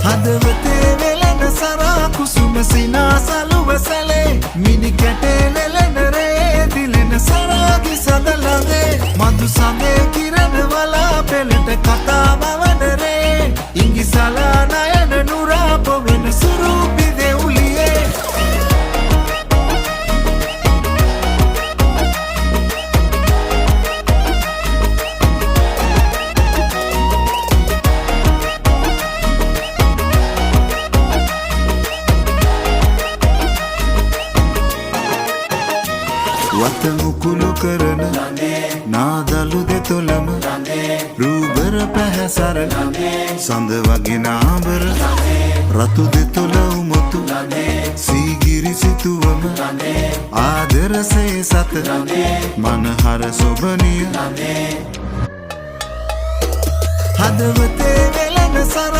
හදවතේ වෙලෙන සරා කුසුම සිනාසලු වසලේ මිනි කැටේ ලෙලෙන රේ දිලෙන සරාගි සඳලගේ මధు සඳේ කිරණ වලා පෙළට කතාව වන රේ ඉංගිසලා නයන නුරා පොවෙන සුරූපි දෙවුලියේ වත මුකුළු කරන නාදලු දෙතොලම රූබර පැහැසර සඳ වගේ නාබර රතු දෙතොල උමුතු සීගිරි සිතුවම ආදරසේ සත මනහර සොබනිය හදවතේ වෙලෙන සර